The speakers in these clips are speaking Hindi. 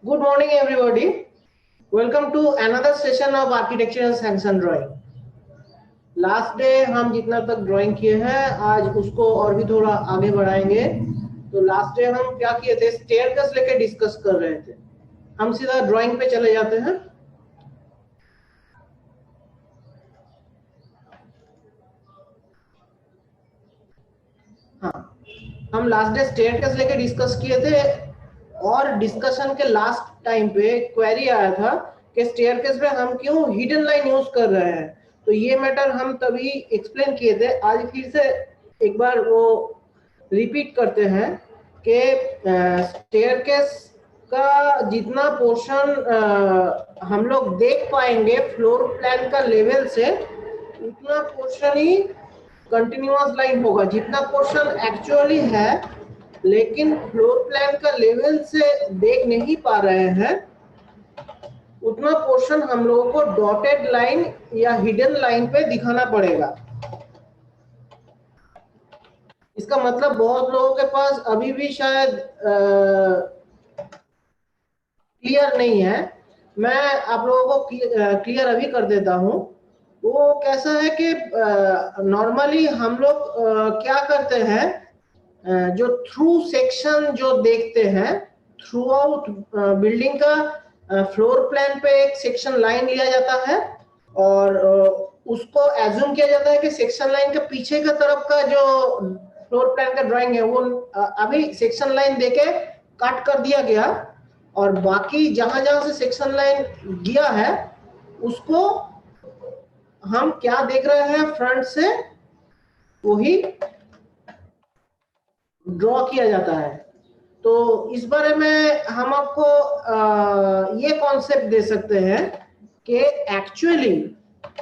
Good morning, everybody. Welcome to another session of Architectural Science and Drawing. Last day हम जितना तक ड्राइंग किए हैं आज उसको और भी थोड़ा आगे बढ़ाएंगे। तो लास्ट डे हम क्या किए थे, स्टेयरकेस लेके डिस्कस कर रहे थे। हम सीधा ड्राइंग पे चले जाते हैं। हाँ, हम लास्ट डे स्टेयरकेस लेके डिस्कस किए थे और डिस्कशन के लास्ट टाइम पे क्वेरी आया था कि स्टेयरकेस पे हम क्यों हिडन लाइन यूज कर रहे हैं। तो ये मैटर हम तभी एक्सप्लेन किए थे। आज फिर से एक बार वो रिपीट करते हैं कि स्टेयरकेस का जितना पोर्शन हम लोग देख पाएंगे फ्लोर प्लान का लेवल से, उतना पोर्शन ही कंटिन्यूअस लाइन होगा। जितना पोर्शन एक्चुअली है लेकिन फ्लोर प्लान का लेवल से देख नहीं पा रहे हैं, उतना पोर्शन हम लोगों को डॉटेड लाइन या हिडन लाइन पे दिखाना पड़ेगा। इसका मतलब बहुत लोगों के पास अभी भी शायद क्लियर नहीं है। मैं आप लोगों को क्लियर अभी कर देता हूं। वो कैसा है कि नॉर्मली हम लोग क्या करते हैं, जो थ्रू सेक्शन जो देखते हैं, थ्रू आउट बिल्डिंग का फ्लोर प्लान पे एक सेक्शन लाइन लिया जाता है और उसको एज्यूम किया जाता है कि सेक्शन लाइन के पीछे का तरफ का जो फ्लोर प्लान का ड्राइंग है वो अभी सेक्शन लाइन देके कट कर दिया गया और बाकी जहां जहां से सेक्शन लाइन गया है उसको हम क्या देख रहे हैं फ्रंट से वही ड्रॉ किया जाता है। तो इस बारे में हम आपको ये कॉन्सेप्ट दे सकते हैं कि एक्चुअली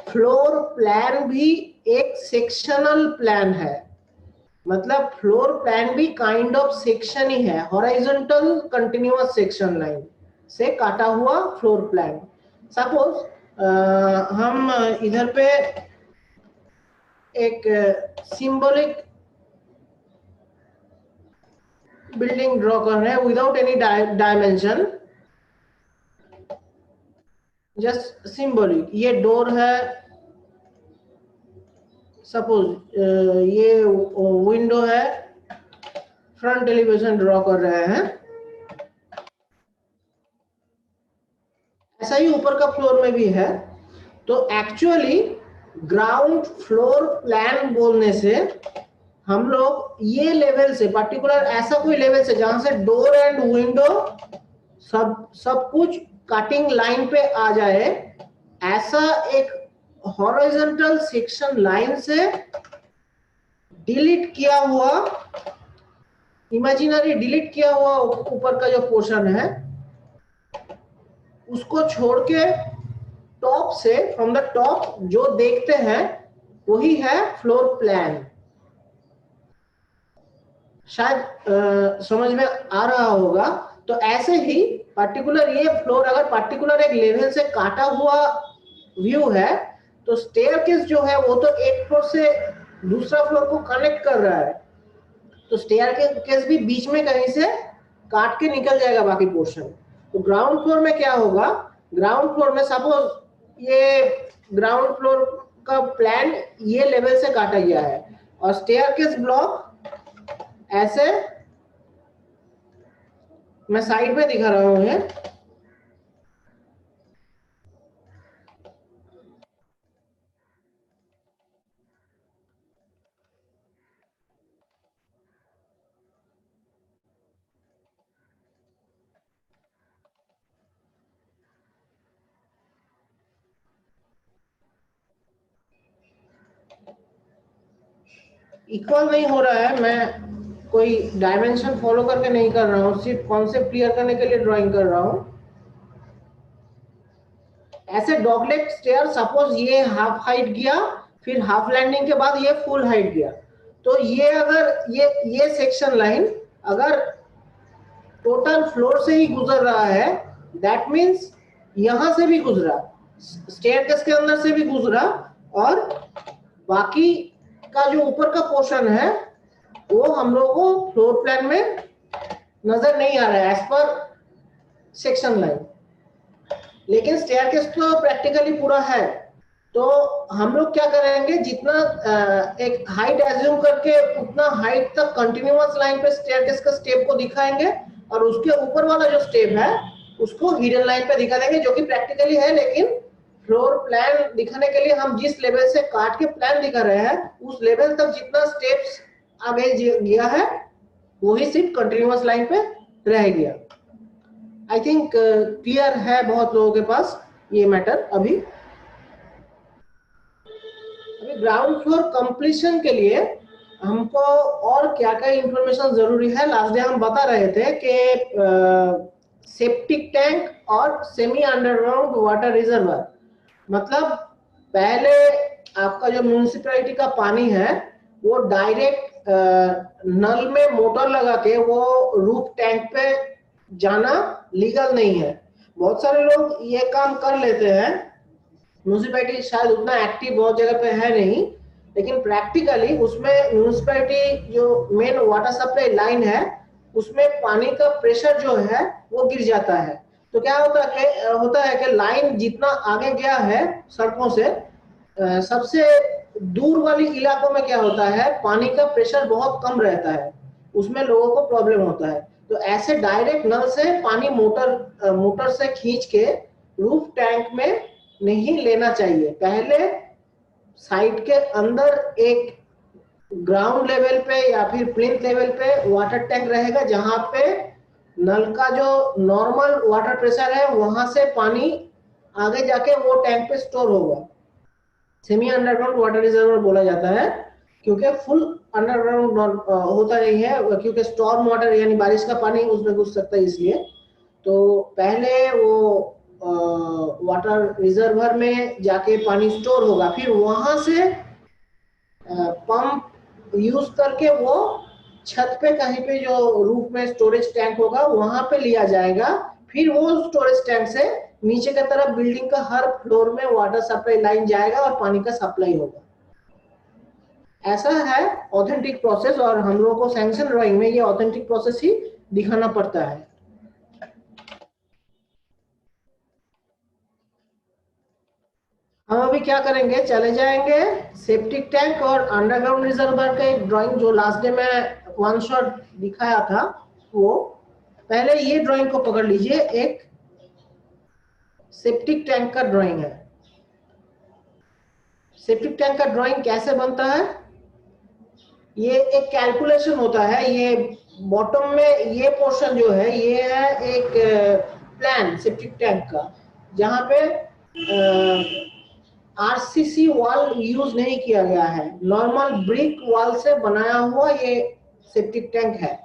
फ्लोर प्लान भी एक सेक्शनल प्लान है। मतलब फ्लोर प्लान भी काइंड ऑफ सेक्शन ही है, हॉरिजॉन्टल कंटिन्यूअस सेक्शन लाइन से काटा हुआ फ्लोर प्लान। सपोज हम इधर पे एक सिंबॉलिक बिल्डिंग ड्रॉ कर रहे हैं without any dimension, just symbolic. ये डोर है, सपोज ये विंडो है, फ्रंट एलिवेशन ड्रॉ कर रहे हैं। ऐसा ही ऊपर का फ्लोर में भी है। तो एक्चुअली ग्राउंड फ्लोर प्लान बोलने से हम लोग ये लेवल से, पर्टिकुलर ऐसा कोई लेवल से जहां से डोर एंड विंडो सब कुछ कटिंग लाइन पे आ जाए, ऐसा एक हॉरिजॉन्टल सेक्शन लाइन से डिलीट किया हुआ, इमेजिनरी डिलीट किया हुआ ऊपर का जो पोर्शन है उसको छोड़ के टॉप से, फ्रॉम द टॉप जो देखते हैं वही है फ्लोर प्लान। शायद समझ में आ रहा होगा। तो ऐसे ही पर्टिकुलर ये फ्लोर अगर पर्टिकुलर एक लेवल से काटा हुआ व्यू है तो स्टेयरकेस जो है वो तो एक फ्लोर से दूसरा फ्लोर को कनेक्ट कर रहा है। तो स्टेयरकेस भी बीच में कहीं से काट के निकल जाएगा बाकी पोर्शन। तो ग्राउंड फ्लोर में क्या होगा, ग्राउंड फ्लोर में सपोज ये ग्राउंड फ्लोर का प्लान ये लेवल से काटा गया है और स्टेयरकेस ब्लॉक ऐसे मैं साइड में दिखा रहा हूं। इक्वल नहीं हो रहा है, मैं कोई डायमेंशन फॉलो करके नहीं कर रहा हूं, सिर्फ कॉन्सेप्ट क्लियर करने के लिए ड्राइंग कर रहा हूं। ऐसे डॉगलेग स्टेयर, सपोज ये हाफ हाइट गया, फिर हाफ लैंडिंग के बाद ये फुल हाइट गया। तो ये अगर ये सेक्शन लाइन अगर टोटल फ्लोर से ही गुजर रहा है, दैट मीन्स यहां से भी गुजरा, स्टेयरकेस के अंदर से भी गुजरा और बाकी का जो ऊपर का पोर्शन है वो हम लोगों को फ्लोर प्लान में नजर नहीं आ रहा है। As per section line. लेकिन स्टेयरकेस तो प्रैक्टिकली पूरा है, तो हम लोग क्या करेंगे, जितना एक हाइट एज्यूम करके उतना हाइट तक कंटिन्यूअस लाइन पे स्टेयरकेस का स्टेप को दिखाएंगे, और उसके ऊपर वाला जो स्टेप है उसको हिडन लाइन पे दिखा देंगे, जो कि प्रैक्टिकली है। लेकिन फ्लोर प्लान दिखाने के लिए हम जिस लेवल से काट के प्लान दिखा रहे हैं, उस लेवल तक जितना स्टेप्स आगे गया है वही सिर्फ कंटिन्यूअस लाइन पे रह गया। आई थिंक क्लियर है बहुत लोगों के पास ये मैटर। अभी ग्राउंड फ्लोर कंप्लीशन के लिए हमको और क्या क्या इंफॉर्मेशन जरूरी है। लास्ट डे हम बता रहे थे कि सेप्टिक टैंक और सेमी अंडरग्राउंड वाटर रिजर्वर, मतलब पहले आपका जो म्यूनिसिपैलिटी का पानी है वो डायरेक्ट नल में मोटर लगा के वो रूफ टैंक पे जाना लीगल नहीं है। बहुत सारे लोग ये काम कर लेते हैं, म्यूनिसिपैलिटी शायद उतना एक्टिव बहुत जगह पे है नहीं, लेकिन प्रैक्टिकली उसमें म्यूनिसिपैलिटी जो मेन वाटर सप्लाई लाइन है उसमें पानी का प्रेशर जो है वो गिर जाता है। तो क्या होता है कि लाइन जितना आगे गया है सड़कों से, सबसे दूर वाली इलाकों में क्या होता है, पानी का प्रेशर बहुत कम रहता है, उसमें लोगों को प्रॉब्लम होता है। तो ऐसे डायरेक्ट नल से पानी मोटर से खींच के रूफ टैंक में नहीं लेना चाहिए। पहले साइट के अंदर एक ग्राउंड लेवल पे या फिर प्लिंथ लेवल पे वाटर टैंक रहेगा, जहां पे नल का जो नॉर्मल वाटर प्रेशर है वहां से पानी आगे जाके वो टैंक पे स्टोर होगा। सेमी अंडरग्राउंड वाटर रिजर्वर बोला जाता है, क्योंकि फुल अंडरग्राउंड होता नहीं है, क्योंकि स्टॉर्म वाटर यानी बारिश का पानी उसमें घुस सकता है इसलिए। तो पहले वो वाटर रिजर्वर में जाके पानी स्टोर होगा, फिर वहां से पंप यूज करके वो छत पे कहीं पे जो रूफ में स्टोरेज टैंक होगा वहां पे लिया जाएगा। फिर वो स्टोरेज टैंक से नीचे की तरफ बिल्डिंग का हर फ्लोर में वाटर सप्लाई लाइन जाएगा और पानी का सप्लाई होगा। ऐसा है ऑथेंटिक प्रोसेस, और हम लोगों को सैंक्शन ड्राइंग में ये ऑथेंटिक प्रोसेस ही दिखाना पड़ता है। हम अभी क्या करेंगे, चले जाएंगे सेप्टिक टैंक और अंडरग्राउंड रिजर्वर का एक ड्राइंग जो लास्ट डे में वन शॉट दिखाया था, वो पहले ये ड्राइंग को पकड़ लीजिए। एक सेप्टिक टैंक का ड्राइंग है। सेप्टिक टैंक का ड्राइंग कैसे बनता है, ये एक कैलकुलेशन होता है। ये बॉटम में ये पोर्शन जो है ये है एक प्लान सेप्टिक टैंक का, जहां पे आरसीसी वॉल यूज नहीं किया गया है, नॉर्मल ब्रिक वॉल से बनाया हुआ ये सेप्टिक टैंक है।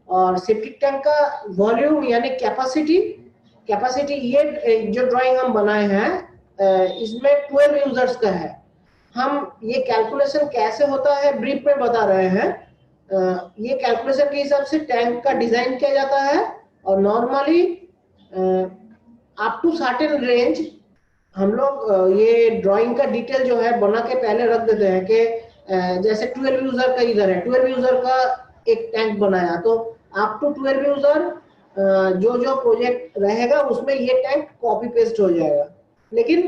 और सेप्टिक टैंक का वॉल्यूम यानी कैपेसिटी ये जो ड्राइंग हम बनाए हैं इसमें 12 यूजर्स का है। हम ये कैलकुलेशन कैसे होता है ब्रीफ में बता रहे हैं। ये कैलकुलेशन के हिसाब से टैंक का डिजाइन किया जाता है, और normally up to certain range हम लोग ये ड्राइंग का डिटेल जो है बना के पहले रख देते हैं कि जैसे 12 यूजर का इधर है, 12 यूजर का एक टैंक बनाया, तो अप टू 12 यूजर जो जो प्रोजेक्ट रहेगा उसमें ये टैंक कॉपी पेस्ट हो जाएगा। लेकिन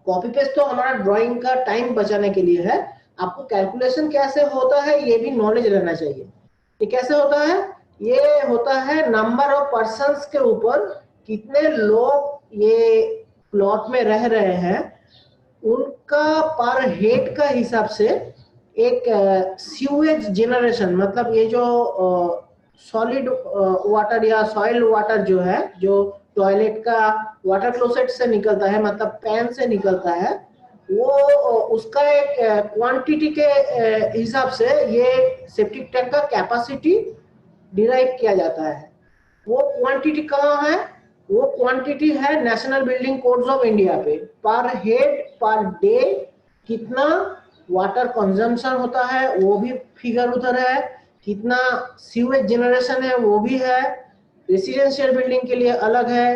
कॉपी पेस्ट तो हमारा ड्राइंग का टाइम बचाने के लिए है, आपको कैलकुलेशन कैसे होता है ये भी नॉलेज रहना चाहिए। ये कैसे होता है, ये होता है नंबर ऑफ पर्सन्स के ऊपर, कितने लोग ये प्लॉट में रह रहे हैं उनका पर हेड का हिसाब से एक सीवेज जनरेशन, मतलब ये जो सॉलिड वाटर या सॉइल वाटर जो है, जो टॉयलेट का वाटर क्लोसेट से निकलता है, मतलब पैन से निकलता है, वो उसका एक क्वांटिटी के हिसाब से ये सेप्टिक टैंक का कैपेसिटी डिराइव किया जाता है। वो क्वांटिटी कहाँ है, वो क्वांटिटी है national building codes of India पे। पर हेड पर डे कितना वाटर कंजम्पशन होता है वो भी फिगर उधर है, कितना सीवेज जनरेशन है वो भी है। रेसिडेंशियल बिल्डिंग के लिए अलग है,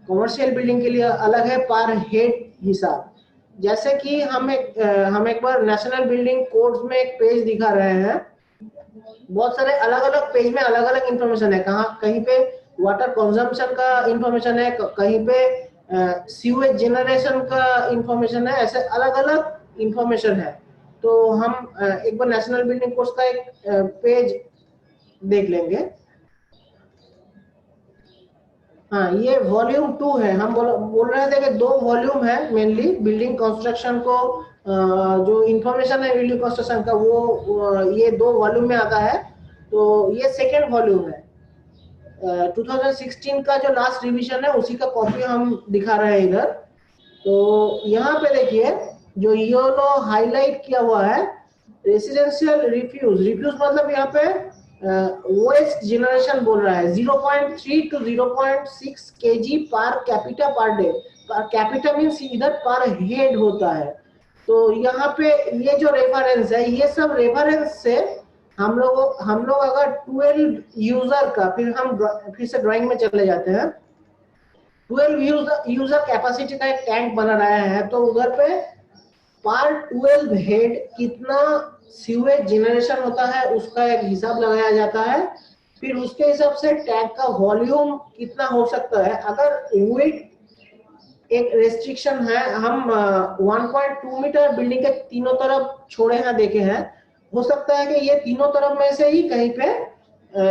कमर्शियल बिल्डिंग के लिए अलग है पर हेड हिसाब। जैसे कि हम एक बार नेशनल बिल्डिंग कोड्स में एक पेज दिखा रहे हैं, बहुत सारे अलग अलग पेज में अलग अलग इंफॉर्मेशन है। कहीं पे वाटर कंजम्पशन का इंफॉर्मेशन है, कहीं पे सीवेज जनरेशन का इंफॉर्मेशन है, ऐसे अलग अलग इंफॉर्मेशन है। तो हम एक बार नेशनल बिल्डिंग कोड्स का एक पेज देख लेंगे। हाँ, ये वॉल्यूम 2 है। हम बोल रहे थे कि 2 वॉल्यूम है मेनली बिल्डिंग कंस्ट्रक्शन को, जो इंफॉर्मेशन है बिल्डिंग कंस्ट्रक्शन का वो ये 2 वॉल्यूम में आता है। तो ये सेकेंड वॉल्यूम है। 2016 का जो लास्ट रिवीजन है उसी का कॉपी हम दिखा रहे हैं इधर। तो यहाँ पे देखिए जो येलो हाईलाइट किया हुआ है, रेसिडेंशियल रिफ्यूज मतलब यहाँ पे वेस्ट जनरेशन बोल रहा है 0.3 to 0.6 kg per capita per day. Capita means इधर पर हेड होता है। तो यहाँ पे ये जो रेफरेंस है, ये सब रेफरेंस से हम लोग अगर 12 यूजर का, फिर से ड्राइंग में चले जाते हैं। 12 यूजर कैपेसिटी का एक टैंक बना रहा है, तो उधर पे पर 12 हेड कितना सीवेज जनरेशन होता है उसका एक हिसाब लगाया जाता है। फिर उसके हिसाब से टैंक का वॉल्यूम कितना हो सकता है। अगर विड्थ एक रेस्ट्रिक्शन है, हम 1.2 मीटर बिल्डिंग के तीनों तरफ छोड़े हैं, देखे हैं। हो सकता है कि ये तीनों तरफ में से ही कहीं पे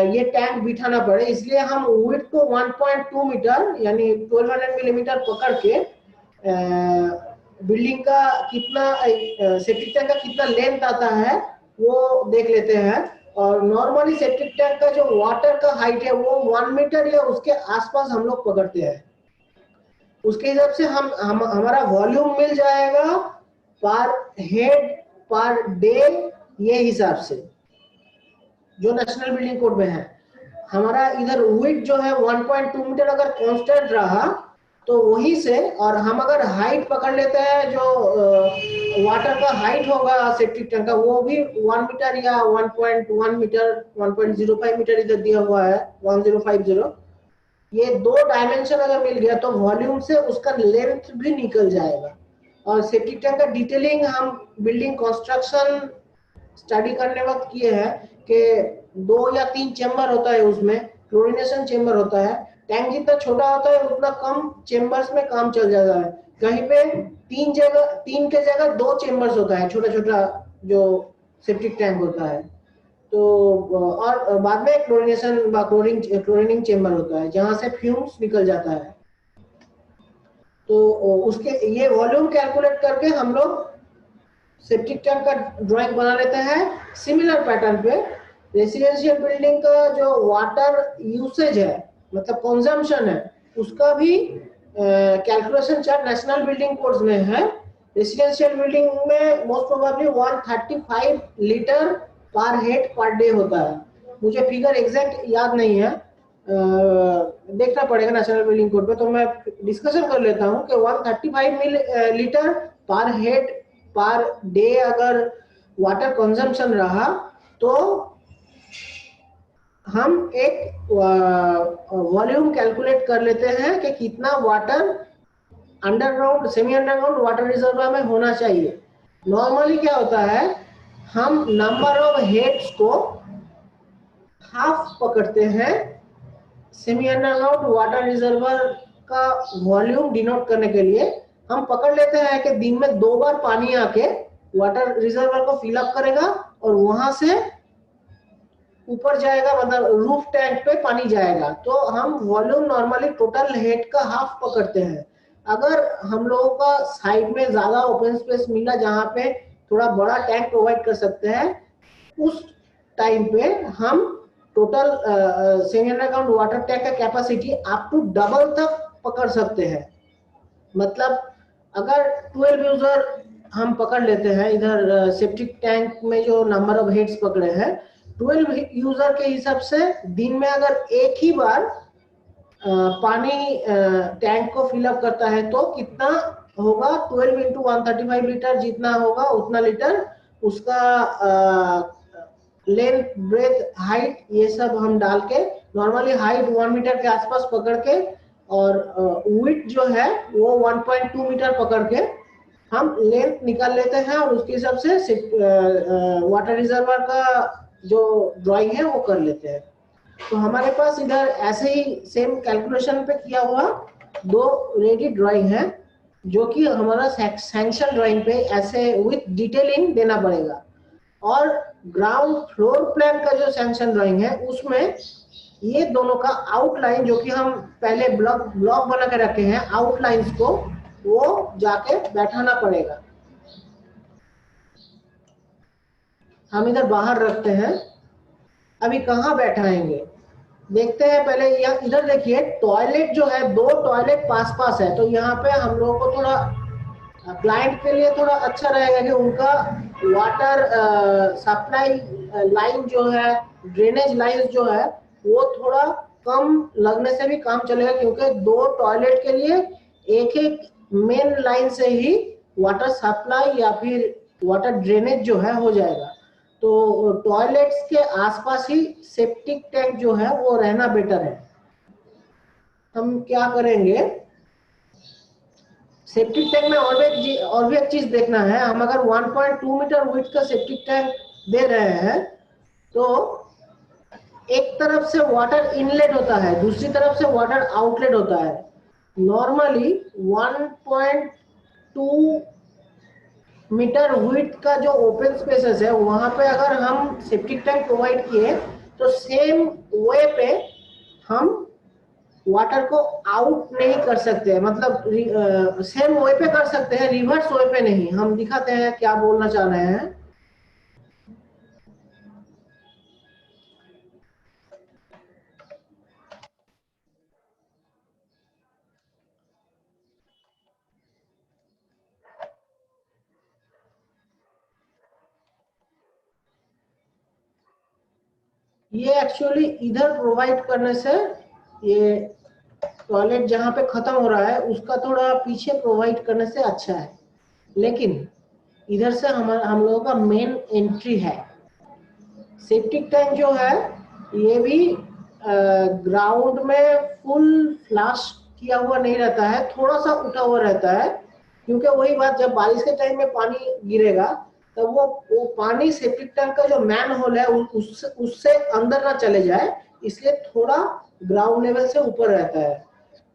ये टैंक बिठाना पड़े, इसलिए हम विड्थ को 1.2 मीटर यानी 1200 मिलीमीटर पकड़ के बिल्डिंग का कितना सेप्टिक टैंक का कितना लेंथ आता है वो देख लेते हैं। और नॉर्मली सेप्टिक टैंक का जो वाटर का हाइट है वो 1 मीटर या उसके आसपास हम लोग पकड़ते हैं। उसके हिसाब से हम हमारा वॉल्यूम मिल जाएगा पर हेड पर डे, ये हिसाब से जो नेशनल बिल्डिंग कोड में है। हमारा इधर विड्थ जो है 1.2 मीटर अगर कांस्टेंट रहा तो वही से, और हम अगर हाइट पकड़ लेते हैं जो वाटर का हाइट होगा सेप्टिक टैंक का, वो भी 1 मीटर या 1.1 मीटर 1.05 मीटर इधर दिया हुआ है 1050। ये 2 डायमेंशन अगर मिल गया तो वॉल्यूम से उसका लेंथ भी निकल जाएगा। और सेप्टिक टैंक का डिटेलिंग हम बिल्डिंग कंस्ट्रक्शन स्टडी करने वक्त किए हैं कि 2 या 3 चेम्बर होता है, उसमें क्लोरिनेशन चेम्बर होता है। टैंक जितना छोटा होता है उतना कम चेम्बर्स में काम चल जाता है। कहीं पे 3 के जगह 2 चेम्बर्स होता है, छोटा छोटा जो सेप्टिक टैंक होता है। तो और बाद में क्लोरीनिंग चेम्बर होता है जहां से फ्यूम्स निकल जाता है। तो उसके ये वॉल्यूम कैलकुलेट करके हम लोग सेप्टिक टैंक का ड्राइंग बना लेते हैं। सिमिलर पैटर्न पे रेसिडेंशियल बिल्डिंग का जो वाटर यूसेज है मतलब कंजम्पशन है, उसका भी calculation chart national building codes में है। रेसिडेंशियल बिल्डिंग में मोस्ट प्रोबेबली 135 लीटर पर हेड पर डे होता है। मुझे फिगर एग्जैक्ट याद नहीं है, देखना पड़ेगा नेशनल बिल्डिंग कोड पे। तो मैं डिस्कशन कर लेता हूँ कि 135 लीटर पर हेड पर डे अगर वाटर कंजम्पशन रहा तो हम एक वॉल्यूम कैलकुलेट कर लेते हैं कि कितना water underground semi underground water reservoir में होना चाहिए। नॉर्मली क्या होता है, हम नंबर ऑफ हेड्स को हाफ पकड़ते हैं सेमी अंडरग्राउंड वाटर रिजर्वर का वॉल्यूम डिनोट करने के लिए। हम पकड़ लेते हैं कि दिन में 2 बार पानी आके वाटर रिजर्वर को फिल अप करेगा और वहां से ऊपर जाएगा, मतलब रूफ टैंक पे पानी जाएगा। तो हम वॉल्यूम नॉर्मली टोटल हेड का हाफ पकड़ते हैं। अगर हम लोगों का साइड में ज्यादा ओपन स्पेस मिला जहां पे थोड़ा बड़ा टैंक प्रोवाइड कर सकते हैं, उस टाइम पे हम total semi underground water tank का कैपेसिटी अप टू डबल तक पकड़ सकते हैं। मतलब अगर 12 यूजर हम पकड़ लेते हैं, इधर सेप्टिक टैंक में जो नंबर ऑफ हेड्स पकड़े हैं 12 यूजर के हिसाब से दिन में अगर एक ही बार पानी टैंक को फिल अप करता है तो कितना होगा, 12 इंटू 135 लीटर जितना होगा उतना लीटर उसका लेंथ ब्रेथ हाइट ये सब हम डाल के, नॉर्मली हाइट 1 मीटर के आसपास पकड़ के और विड्थ जो है वो 1.2 मीटर पकड़ के हम लेंथ निकाल लेते हैं और उसके हिसाब से वाटर रिजर्वर का जो ड्राइंग है वो कर लेते हैं। तो हमारे पास इधर ऐसे ही सेम कैलकुलेशन पे किया हुआ दो रेडी ड्राइंग है, जो कि हमारा सैंक्शन ड्राइंग पे ऐसे विथ डिटेलिंग देना पड़ेगा। और ग्राउंड फ्लोर प्लान का जो सैंक्शन ड्राइंग है उसमें ये दोनों का आउटलाइन, जो कि हम पहले ब्लॉक बना के रखे हैं, आउटलाइंस को वो जाके बैठाना पड़ेगा। हम इधर बाहर रखते हैं, अभी कहाँ बैठाएंगे देखते हैं। पहले यहाँ इधर देखिए, टॉयलेट जो है, दो टॉयलेट पास पास है, तो यहाँ पे हम लोगों को थोड़ा क्लाइंट के लिए थोड़ा अच्छा रहेगा कि उनका वाटर सप्लाई लाइन जो है, ड्रेनेज लाइन जो है, वो थोड़ा कम लगने से भी काम चलेगा, क्योंकि दो टॉयलेट के लिए एक एक मेन लाइन से ही वाटर सप्लाई या फिर वाटर ड्रेनेज जो है हो जाएगा। तो टॉयलेट्स के आसपास ही सेप्टिक टैंक जो है वो रहना बेटर है। हम क्या करेंगे, सेप्टिक टैंक में और भी एक चीज देखना है। हम अगर 1.2 मीटर विड्थ का सेप्टिक टैंक दे रहे हैं, तो एक तरफ से वाटर इनलेट होता है, दूसरी तरफ से वाटर आउटलेट होता है। नॉर्मली 1.2 मीटर विड्थ का जो ओपन स्पेसेस है, वहां पे अगर हम सेप्टिक टैंक प्रोवाइड किए, तो सेम वे पे हम वाटर को आउट नहीं कर सकते, मतलब सेम वे पे कर सकते हैं, रिवर्स वे पे नहीं। हम दिखाते हैं क्या बोलना चाह रहे हैं। ये एक्चुअली इधर प्रोवाइड करने से, ये टॉयलेट जहां पे खत्म हो रहा है उसका थोड़ा पीछे प्रोवाइड करने से अच्छा है, लेकिन इधर से हम लोगों का मेन एंट्री है। सेप्टिक टैंक जो है ये भी ग्राउंड में फुल फ्लश किया हुआ नहीं रहता है, थोड़ा सा उठा हुआ रहता है, क्योंकि वही बात, जब बारिश के टाइम में पानी गिरेगा तब वो पानी सेप्टिक टैंक का जो मैन होल है उससे अंदर ना चले जाए, इसलिए थोड़ा ग्राउंड लेवल से ऊपर रहता है।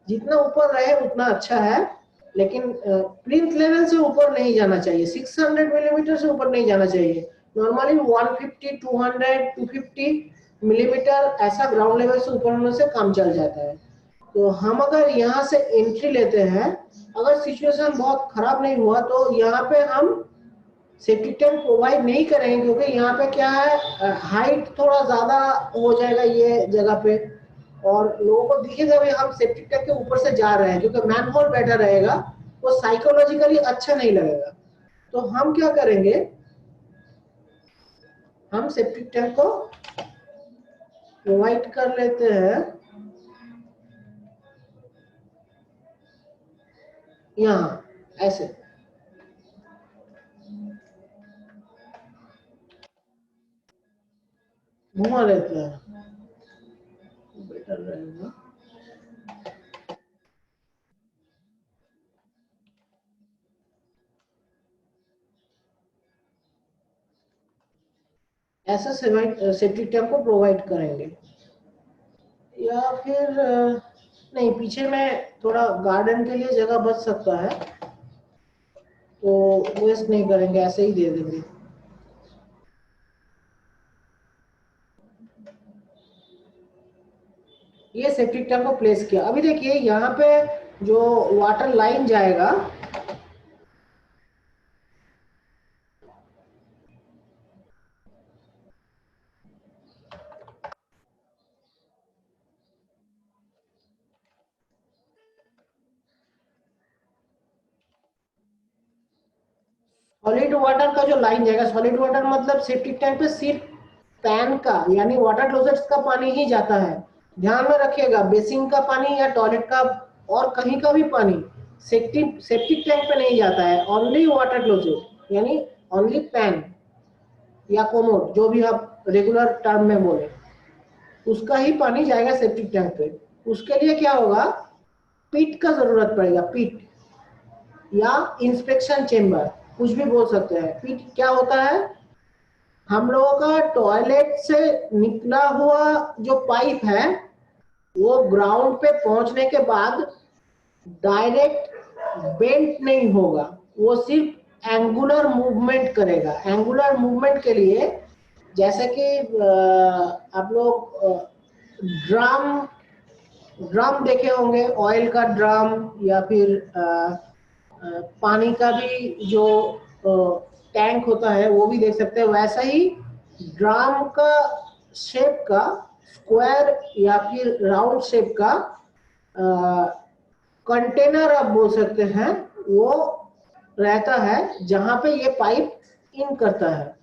जितना ऊपर रहे उतना अच्छा है, लेकिन प्लिंथ लेवल से ऊपर नहीं जाना चाहिए, 600 मिलीमीटर से ऊपर नहीं जाना चाहिए। नॉर्मली 150, 200, 250 मिलीमीटर ऐसा ग्राउंड लेवल से ऊपर होने से काम चल जाता है। तो हम अगर यहाँ से एंट्री लेते हैं, अगर सिचुएशन बहुत खराब नहीं हुआ, तो यहाँ पे हम सेफ्टी टैंक प्रोवाइड नहीं करेंगे, क्योंकि यहाँ पे क्या है, हाइट थोड़ा ज्यादा हो जाएगा ये जगह पे, और लोगों को दिखेगा भी हम सेफ्टी टैंक के ऊपर से जा रहे हैं, क्योंकि मैन होल बैठा रहेगा, वो साइकोलॉजिकली अच्छा नहीं लगेगा। तो हम क्या करेंगे, हम सेफ्टी टैंक को प्रोवाइड कर लेते हैं यहाँ ऐसे। घुमा लेते हैं, बेटर रहेगा। ऐसा सेफ्टी टैंक को प्रोवाइड करेंगे, या फिर नहीं, पीछे में थोड़ा गार्डन के लिए जगह बच सकता है, तो वेस्ट नहीं करेंगे, ऐसे ही दे देंगे। ये सेफ्टी टैंक को प्लेस किया। अभी देखिए यहाँ पे जो वाटर लाइन जाएगा, सॉलिड वाटर का जो लाइन जाएगा, सॉलिड वाटर मतलब सेफ्टी टैंक पे सिर्फ पैन का यानी वाटर क्लोजेट्स का पानी ही जाता है। ध्यान में रखिएगा, बेसिन का पानी या टॉयलेट का और कहीं का भी पानी सेप्टिक टैंक पे नहीं जाता है। ओनली वाटर क्लोजेट यानी ओनली पैन या कोमोड, जो भी आप रेगुलर टर्म में बोले, उसका ही पानी जाएगा सेप्टिक टैंक पे। उसके लिए क्या होगा, पिट का जरूरत पड़ेगा, पिट या इंस्पेक्शन चेम्बर, कुछ भी बोल सकते हैं। पिट क्या होता है, हम लोगों का टॉयलेट से निकला हुआ जो पाइप है वो ग्राउंड पे पहुंचने के बाद डायरेक्ट बेंट नहीं होगा, वो सिर्फ एंगुलर मूवमेंट करेगा। एंगुलर मूवमेंट के लिए जैसे कि आप लोग ड्रम ड्रम देखे होंगे, ऑयल का ड्रम या फिर पानी का भी जो टैंक होता है वो भी देख सकते हैं। वैसा ही ड्रम का शेप का स्क्वायर या फिर राउंड शेप का कंटेनर आप बोल सकते हैं, वो रहता है जहां पे ये पाइप इन करता है।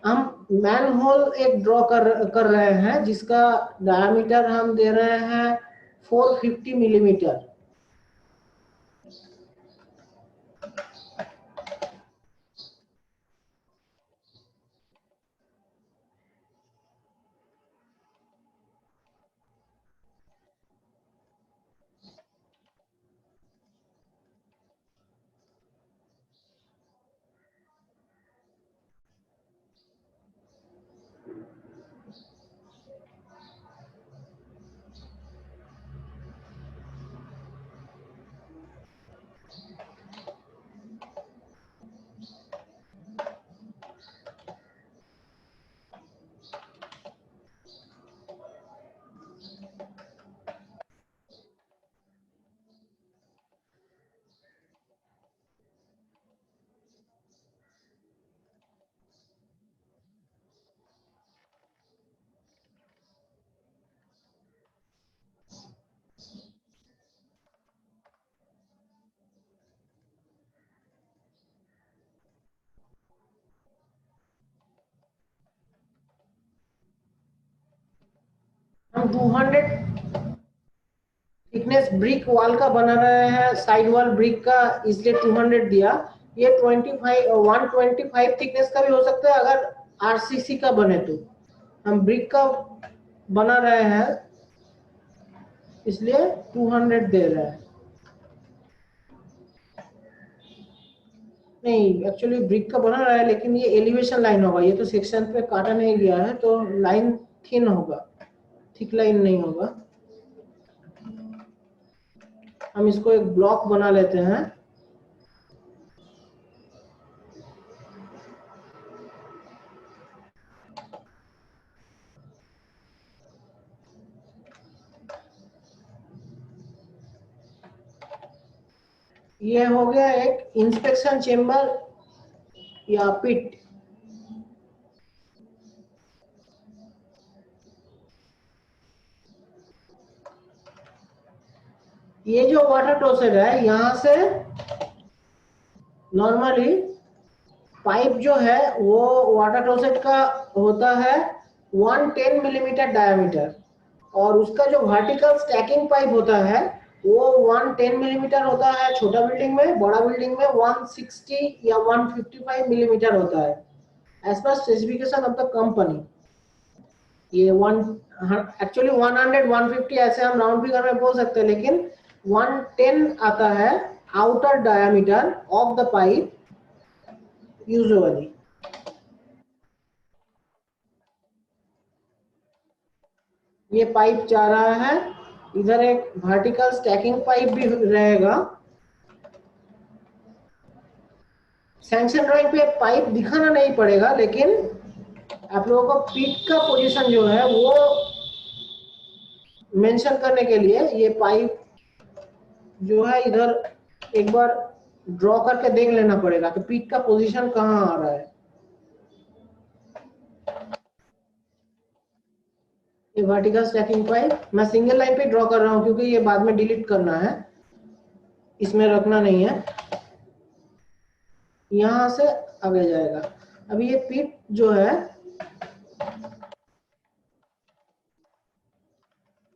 हम मैन होल एक ड्रॉ कर रहे हैं जिसका डायमीटर हम दे रहे हैं 450 मिलीमीटर। हम 200 थिकनेस ब्रिक वॉल का बना रहे हैं, साइड वॉल ब्रिक का, इसलिए 200 दिया। ये 125 थिकनेस का भी हो सकता है अगर आरसीसी का बने तो। हम ब्रिक का बना रहे हैं इसलिए 200 दे रहे हैं। नहीं, एक्चुअली ब्रिक का बना रहा है लेकिन ये एलिवेशन लाइन होगा, ये तो सेक्शन पे काटा नहीं गया है तो लाइन थिन होगा, थिक लाइन नहीं होगा। हम इसको एक ब्लॉक बना लेते हैं। ये हो गया एक इंस्पेक्शन चेम्बर या पिट। ये जो वाटर टॉसर है यहाँ से नॉर्मली पाइप जो है वो वाटर क्लोसेट का होता है 110 मिलीमीटर डायमीटर, और उसका जो वर्टिकल स्टैकिंग पाइप होता है वो 110 मिलीमीटर होता है छोटा बिल्डिंग में। बड़ा बिल्डिंग में 160 या 155 मिलीमीटर होता है as per specification of the company. ये वन एक्चुअली 100 150 ऐसे हम राउंड फिगर में बोल सकते हैं, लेकिन 110 आता है outer diameter of the pipe usually. ये पाइप जा रहा है, इधर एक वर्टिकल स्टैकिंग पाइप भी रहेगा। सैंक्शन ड्राइंग पे पाइप दिखाना नहीं पड़ेगा, लेकिन आप लोगों को पिट का पोजीशन जो है वो मेंशन करने के लिए ये पाइप जो है इधर एक बार ड्रॉ करके देख लेना पड़ेगा कि पिट का पोजीशन कहाँ आ रहा है। ये वर्टिकल स्टैकिंग पाइप मैं सिंगल लाइन पे ड्रॉ कर रहा हूँ क्योंकि ये बाद में डिलीट करना है, इसमें रखना नहीं है। यहां से आगे जाएगा। अभी ये पिट जो है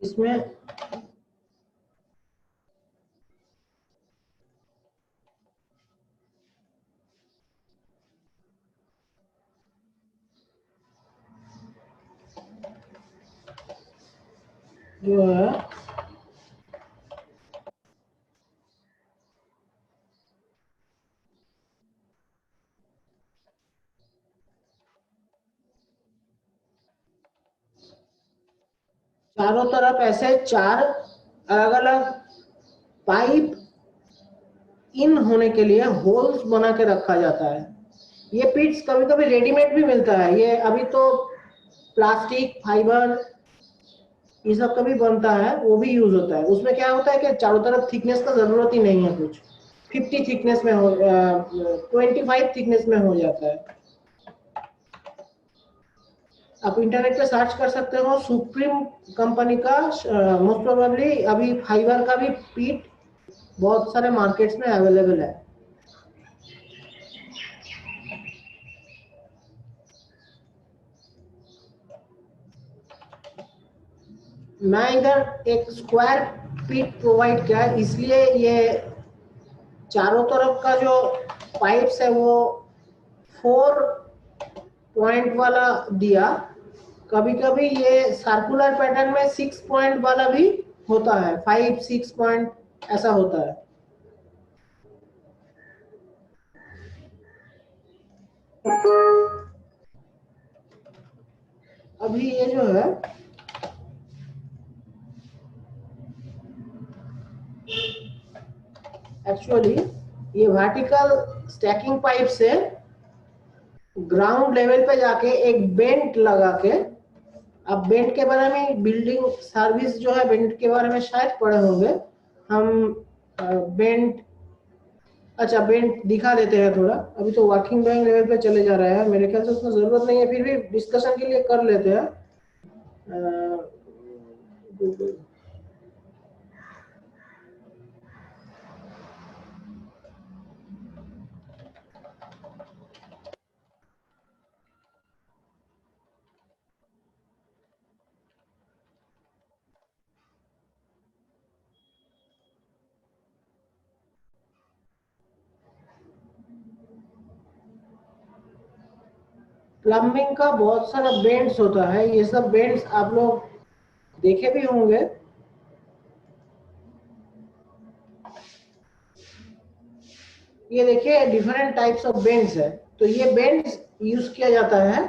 इसमें जो है चारों तरफ ऐसे 4 अलग अलग पाइप इन होने के लिए होल्स बना के रखा जाता है। ये पिट्स कभी कभी रेडीमेड भी मिलता है, ये अभी तो प्लास्टिक फाइबर ये सब का भी बनता है, वो भी यूज होता है। उसमें क्या होता है कि चारों तरफ थिकनेस का जरूरत ही नहीं है, कुछ 50 थिकनेस में हो 25 थिकनेस में हो जाता है। आप इंटरनेट पे सर्च कर सकते हो सुप्रीम कंपनी का, मोस्ट प्रोबेबली अभी फाइबर का भी पीट बहुत सारे मार्केट्स में अवेलेबल है। मैं इधर एक स्क्वायर पीट प्रोवाइड किया है, इसलिए ये चारों तरफ का जो पाइप्स है वो 4 पॉइंट वाला दिया। कभी कभी ये सर्कुलर पैटर्न में 6 पॉइंट वाला भी होता है, 5-6 पॉइंट ऐसा होता है। अभी ये जो है एक्चुअली ये वर्टिकल स्टैकिंग पाइप से ग्राउंड लेवल पे जाके एक बेंट लगा के, अब बेंट के बारे में बिल्डिंग सर्विस जो है बेंट के बारे में शायद पढ़े होंगे हम। बेंट, अच्छा बेंट दिखा देते हैं थोड़ा, अभी तो वर्किंग ड्राइंग लेवल पे चले जा रहा है, मेरे ख्याल से उसमें जरूरत नहीं है, फिर भी डिस्कशन के लिए कर लेते हैं। प्लम्बिंग का बहुत सारा बेंड्स होता है, ये सब बेंड्स आप लोग देखे भी होंगे। ये देखिए डिफरेंट टाइप्स ऑफ बेंड्स है, तो ये बेंड्स यूज किया जाता है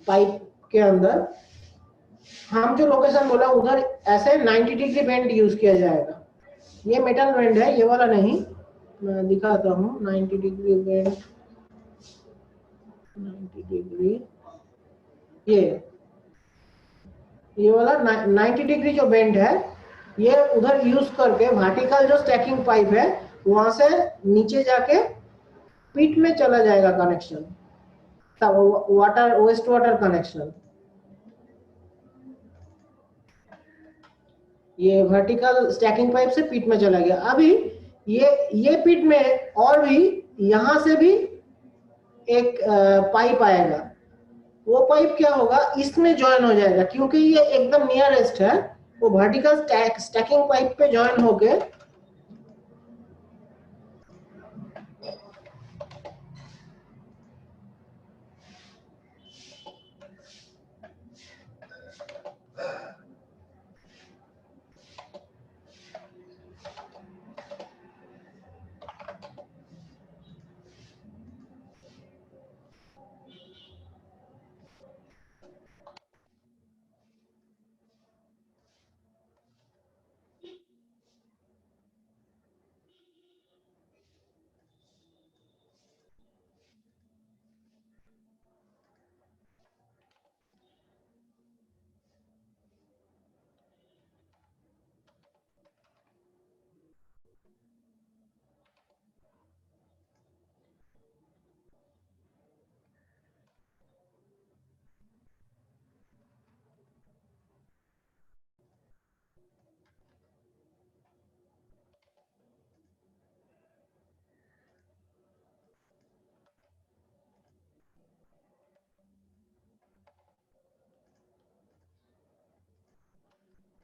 पाइप के अंदर। हम जो लोकेशन बोला उधर ऐसे 90 डिग्री बेंड यूज किया जाएगा। ये मेटल बेंड है, ये वाला नहीं, मैं दिखाता हूँ 90 डिग्री बेंड। 90 डिग्री ये वाला 90 डिग्री जो बेंड है, ये उधर यूज करके वर्टिकल जो स्टैकिंग पाइप है वहां से नीचे जाके पिट में चला जाएगा connection, water waste water connection. ये वर्टिकल स्टैकिंग पाइप से पिट में चला गया। अभी ये पिट में और भी यहां से भी एक पाइप आएगा, वो पाइप क्या होगा इसमें ज्वाइन हो जाएगा, क्योंकि ये एकदम नियरेस्ट है, वो वर्टिकल स्टैकिंग पाइप पे ज्वाइन होके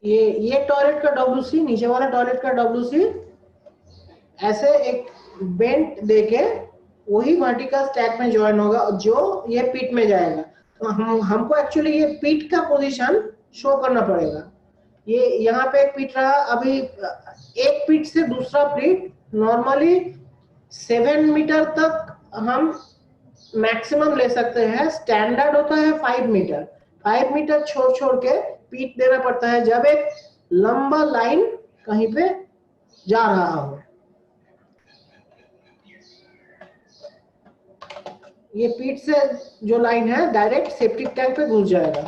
ये टॉयलेट का डब्ल्यूसी, नीचे वाला टॉयलेट का डब्ल्यूसी ऐसे एक बेंट देके वही वर्टिकल स्टैक में ज्वाइन होगा जो ये पिट में जाएगा। तो हमको एक्चुअली ये पिट का पोजीशन शो करना पड़ेगा। ये यहाँ पे एक पिट रहा, अभी एक पिट से दूसरा पिट नॉर्मली 7 मीटर तक हम मैक्सिमम ले सकते हैं, स्टैंडर्ड होता है 5 मीटर। 5 मीटर छोड़ छोड़ के पीट देना पड़ता है जब एक लंबा लाइन कहीं पे जा रहा हो। ये पीट से जो लाइन है डायरेक्ट सेप्टिक टैंक पे घुस जाएगा।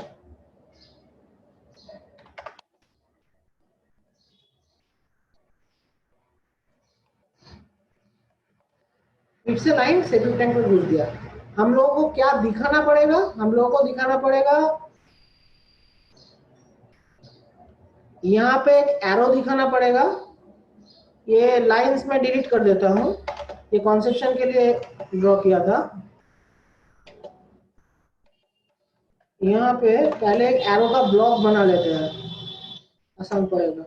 पीट से लाइन सेप्टिक टैंक पे घुस गया। हम लोगों को क्या दिखाना पड़ेगा? हम लोगों को दिखाना पड़ेगा, यहाँ पे एक एरो दिखाना पड़ेगा। ये लाइंस में डिलीट कर देता हूँ, ये कॉन्सेप्शन के लिए ड्रॉ किया था। यहाँ पे पहले एक एरो का ब्लॉक बना लेते हैं, आसान पड़ेगा।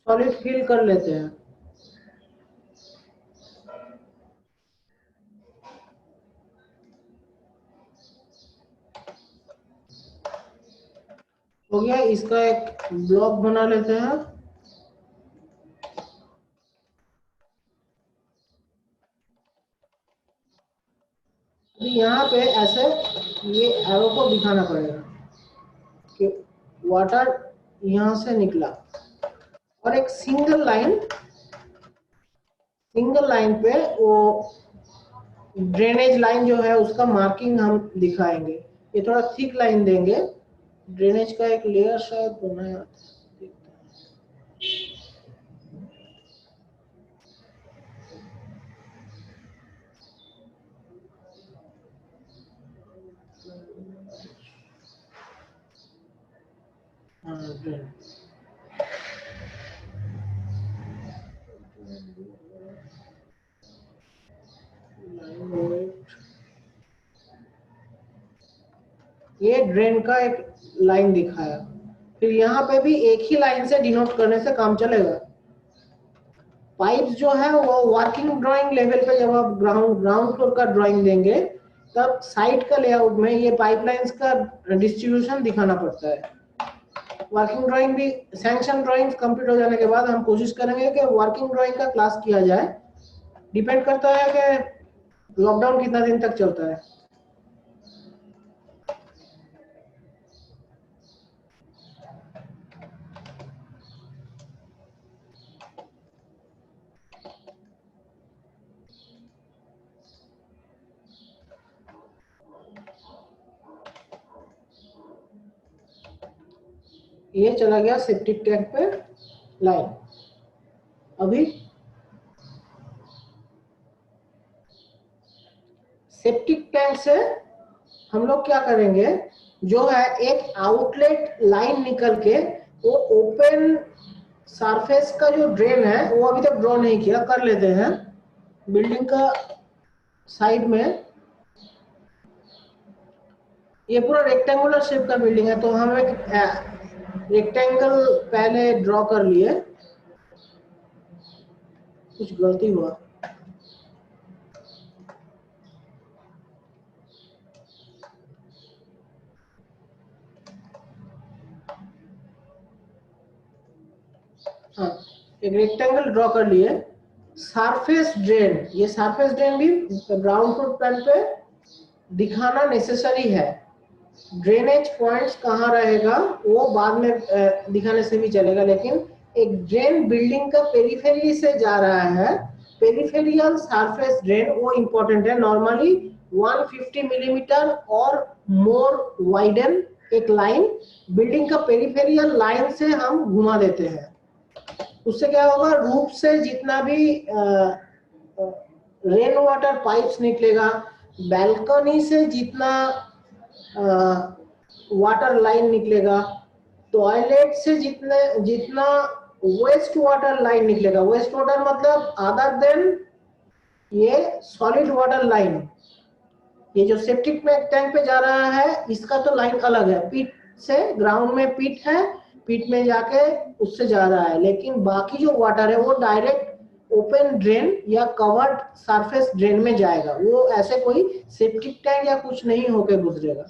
सॉलिड फिल कर लेते हैं। हो गया, इसका एक ब्लॉक बना लेते हैं। यहाँ पे ऐसे ये एरो को दिखाना पड़ेगा कि वाटर यहाँ से निकला, और एक सिंगल लाइन पे वो ड्रेनेज लाइन जो है उसका मार्किंग हम दिखाएंगे। ये थोड़ा थिक लाइन देंगे, ड्रेनेज का एक लेयर शायद बनाया। ये ड्रेन का एक लाइन दिखाया। फिर यहाँ पे भी एक ही लाइन से डिनोट करने से काम चलेगा। पाइप्स जो है वो वर्किंग ड्राइंग लेवल पे जब आप ग्राउंड फ्लोर का ड्राइंग देंगे तब साइट का लेआउट में ये पाइपलाइंस का डिस्ट्रीब्यूशन दिखाना पड़ता है। वर्किंग ड्राइंग भी, सैंक्शन ड्राइंग कंप्लीट हो जाने के बाद हम कोशिश करेंगे कि वर्किंग ड्राइंग का क्लास किया जाए। डिपेंड करता है कि लॉकडाउन कितना दिन तक चलता है। ये चला गया सेप्टिक टैंक पे लाइन। अभी सेप्टिक टैंक से हम लोग क्या करेंगे, जो है एक आउटलेट लाइन निकल के वो ओपन सरफेस का जो ड्रेन है वो अभी तक ड्रॉ नहीं किया, कर लेते हैं। बिल्डिंग का साइड में ये पूरा रेक्टेंगुलर शेप का बिल्डिंग है, तो हम एक रेक्टेंगल पहले ड्रॉ कर लिए। कुछ गलती हुआ, हाँ, एक रेक्टेंगल ड्रॉ कर लिए। सरफेस ड्रेन, ये सरफेस ड्रेन भी ग्राउंड फ्लोर प्लान पे दिखाना नेसेसरी है। ड्रेनेज पॉइंट्स कहाँ रहेगा वो बाद में दिखाने से भी चलेगा, लेकिन एक ड्रेन बिल्डिंग का पेरिफेरी से जा रहा है, पेरिफेरियल सरफेस ड्रेन, वो इंपॉर्टेंट है। नॉर्मली 150 मिलीमीटर और मोर वाइडन एक लाइन बिल्डिंग का पेरिफेरियल लाइन से हम घुमा देते हैं। उससे क्या होगा, रूफ से जितना भी रेन वाटर पाइप्स निकलेगा, बैल्कनी से जितना वाटर लाइन निकलेगा, टॉयलेट से जितना वेस्ट वाटर लाइन निकलेगा, वेस्ट वाटर मतलब अदर देन ये सॉलिड वाटर लाइन, ये जो सेप्टिक टैंक पे जा रहा है इसका तो लाइन अलग है। पिट से, ग्राउंड में पिट है, पिट में जाके उससे जा रहा है, लेकिन बाकी जो वाटर है वो डायरेक्ट ओपन ड्रेन या कवर्ड सरफेस ड्रेन में जाएगा। वो ऐसे कोई सेप्टिक टैंक या कुछ नहीं होके गुजरेगा।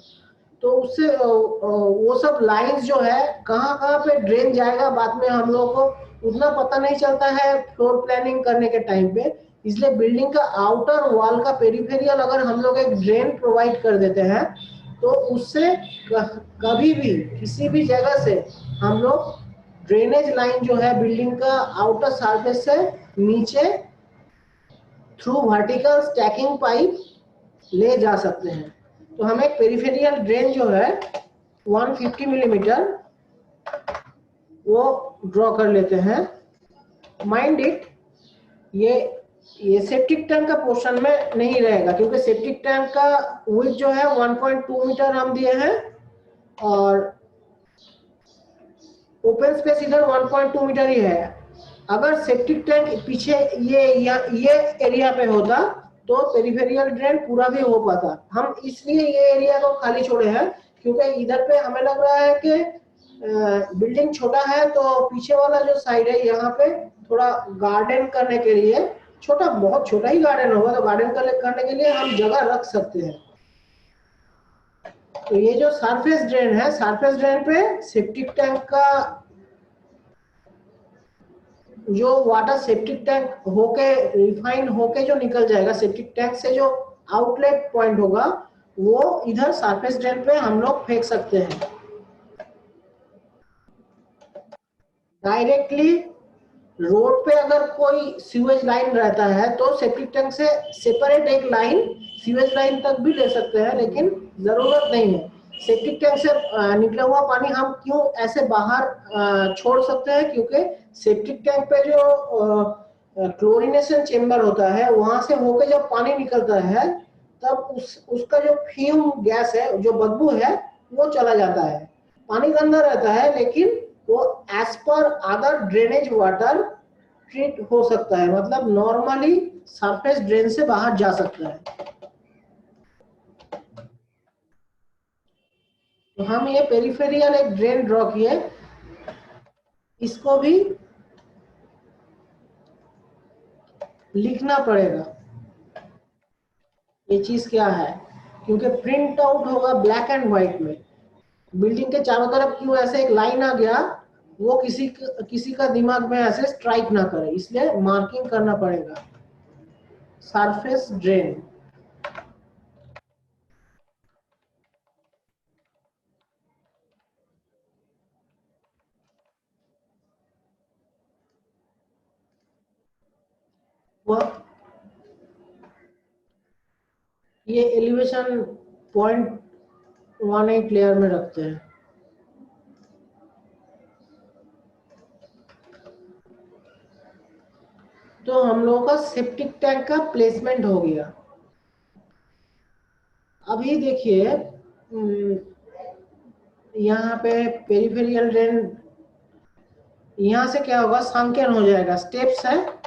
तो उससे वो सब लाइंस जो है कहाँ कहाँ पे ड्रेन जाएगा बाद में हम लोग को उतना पता नहीं चलता है फ्लोर प्लानिंग करने के टाइम पे। इसलिए बिल्डिंग का आउटर वॉल का पेरिफेरियल अगर हम लोग एक ड्रेन प्रोवाइड कर देते हैं तो उससे कभी भी किसी भी जगह से हम लोग ड्रेनेज लाइन जो है बिल्डिंग का आउटर सरफेस से नीचे थ्रू वर्टिकल स्टैकिंग पाइप ले जा सकते हैं। तो हम एक पेरिफेरियल ड्रेन जो है 150 मिलीमीटर वो ड्रॉ कर लेते हैं। माइंड इट, ये सेप्टिक टैंक का पोर्शन में नहीं रहेगा क्योंकि सेप्टिक टैंक का विड्थ जो है 1.2 मीटर हम दिए हैं और ओपन स्पेस इधर 1.2 मीटर ही है। अगर सेप्टिक टैंक पीछे ये एरिया पे होता तो पेरिफेरियल ड्रेन पूरा भी हो पाता। हम इसलिए ये एरिया को खाली छोड़े हैं क्योंकि इधर पे हमें लग रहा है कि बिल्डिंग छोटा है तो पीछे वाला जो साइड है यहाँ पे थोड़ा गार्डन करने के लिए छोटा, बहुत छोटा ही गार्डन होगा तो गार्डन करने के लिए हम जगह रख सकते हैं। तो ये जो सरफेस ड्रेन है, सरफेस ड्रेन पे सेप्टिक टैंक का जो वाटर सेप्टिक टैंक होके रिफाइन होके जो निकल जाएगा, सेप्टिक टैंक से जो आउटलेट पॉइंट होगा वो इधर सरफेस ड्रेन पे हम लोग फेंक सकते हैं। डायरेक्टली रोड पे अगर कोई सीवेज लाइन रहता है तो सेप्टिक टैंक से सेपरेट एक लाइन सीवेज लाइन तक भी ले सकते हैं, लेकिन जरूरत नहीं है। सेप्टिक टैंक से निकला हुआ पानी हम क्यों ऐसे बाहर छोड़ सकते हैं, क्योंकि सेप्टिक टैंक पे जो क्लोरिनेशन चेम्बर होता है वहां से होकर जब पानी निकलता है तब उसका जो फ्यूम गैस है, जो बदबू है, वो चला जाता है। पानी गंदा रहता है लेकिन वो as per other drainage water treat हो सकता है, मतलब नॉर्मली सरफेस ड्रेन से बाहर जा सकता है। तो हम ये पेरिफेरियल एक ड्रेन ड्रॉ किए, इसको भी लिखना पड़ेगा ये चीज क्या है, क्योंकि प्रिंट आउट होगा ब्लैक एंड व्हाइट में। बिल्डिंग के चारों तरफ क्यों ऐसे एक लाइन आ गया, वो किसी का दिमाग में ऐसे स्ट्राइक ना करे, इसलिए मार्किंग करना पड़ेगा। सरफेस ड्रेन, ये एलिवेशन 0.18 लेयर में रखते हैं। तो हम लोगों का सेप्टिक टैंक का प्लेसमेंट हो गया। अभी देखिए यहाँ पे पेरिफेरियल ड्रेन, यहाँ से क्या होगा, संकेन हो जाएगा, स्टेप्स है।